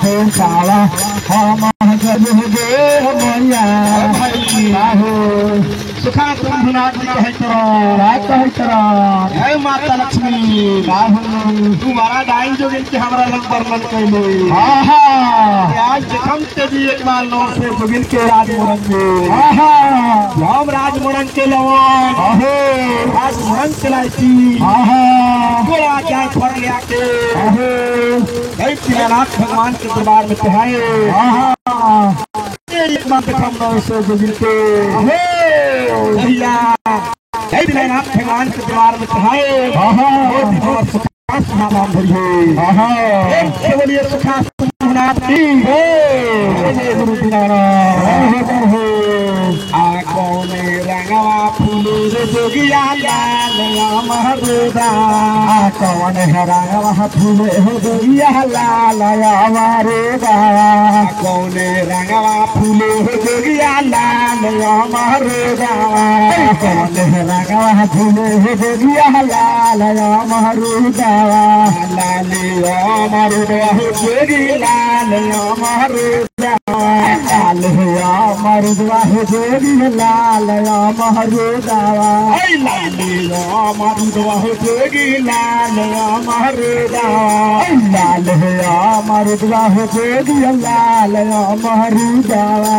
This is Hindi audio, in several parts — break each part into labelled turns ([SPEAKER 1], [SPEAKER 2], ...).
[SPEAKER 1] साला हम जब दे मैया सुखा तुम विराट कहे जय माता लक्ष्मी तुम्हारा डाइन जो के हमारा लग वर्णन कैले आज देखम ते भी एक बार नौ से जोगिन के राजमोहन में हम राजमोहन के लवन राजमोहन चलाइसी गोला क्या फर लिया के दीनानाथ भगवान के दरबार में चढ़ाए एक बार देखम नौ से जोगिन के दीनानाथ भगवान के दरबार में चढ़ाए बोलिए सुखा गुरु दीनानाथ कौने रंगवा फूल जोगिया लाल महरुदा कौन है रंगवा फूल जोगिया लाल महरुदा कौने रंगवा फूल जोगिया लाल महरुदा कौन है रंगवा फूल जोगिया लाल महरुदा लाली महरुदा जोगी लाल महरुदा लाल महरुदा जोगी लाल महरुदावा लाली महरुदा जोगी लाल महरुदावा लाल महरुदा जोगी लाल महरुदावा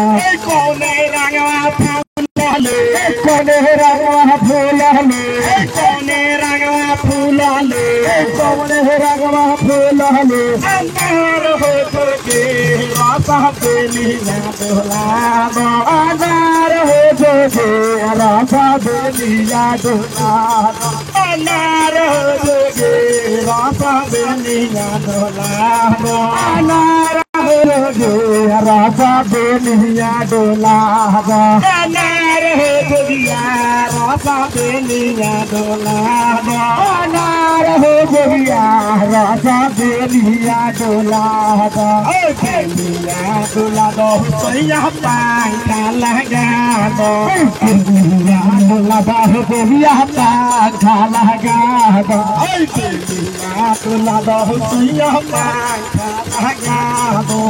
[SPEAKER 1] कौने रंगवा फूल कौने रंगवा फूल कौने रंगवा फूल कौने रंगवा फूल अंधार हो जोगे रासा बेली ना डोला अंधार हो जोगे रासा बेली ना डोला अंधार हो जोगे रासा बेली ना डोला अंधार हो जोगे रासा बेली ना डोला अंधार हो जोगिया रासा बेली ना डोला अंधार हो जोगिया रासा बेलिया डोला बेलिया डोला दो सैया पंखा लगा दो बेलिया डोला दो बेलिया पंखा लगा दो बेलिया डोला दो सैया पंखा लगा दो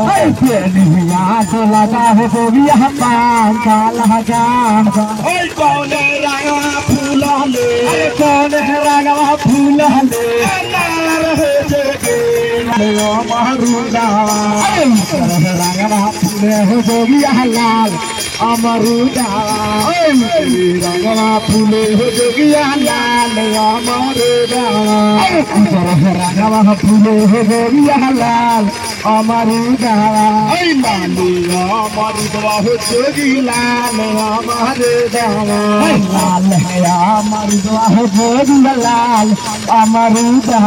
[SPEAKER 1] बेलिया डोला दो बेलिया पंखा लगा दो कौन रंगवा फूल ले कौन रंगवा फूल ले महरुदा रंगवा फूल हो जोगिया लाल अमरुदा रंगवा फूल हो जोगिया लाल अमरुदा रंगवा फूल हो जोगिया लाल अमरुदा लाली अमरुदा हो जोगी लाल अमरुदा लाल है अमरुदा हो जोगी लाल अमरुदा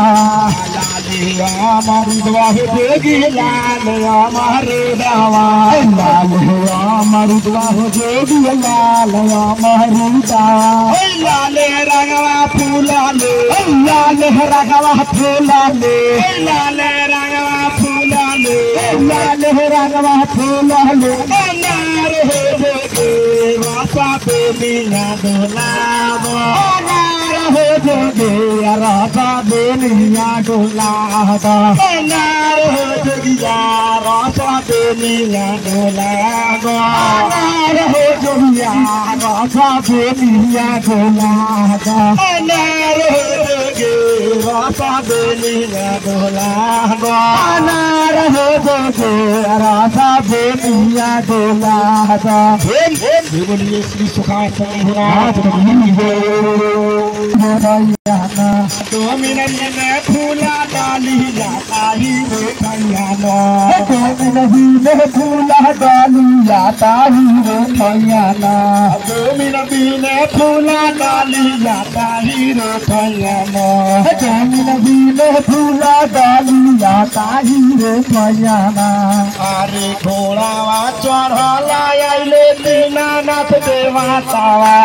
[SPEAKER 1] मरुदवा हो जोगी लाल महरुदावा लाल मरुदवा हो जोगी लाल महरुदावा लाल रंगवा फूल ले लाल रंगवा फूल ले लाल रंगवा फूल ले लाल रंगवा फूल ले नार हो जोगे रासा बेलिया डोला हो जोगे रासा बेलिया डोला नार हो जोगिया रासा बेलिया डोला नार हो जोगिया रासा बेलिया डोला नार हो जोगे रासा बेलिया डोला नार हो जोगे रासा बेलिया डोला बोलिए श्री सुखा फूला डाली जाता ही रे भैयाना फूला डाली जाता ही रे भैयाना फूला डाली जाता ही रे भैयाना फूला डाली जाता ही रे भैयाना अरे घोड़ावा चढ़ला आइले दीनानाथ देवतावा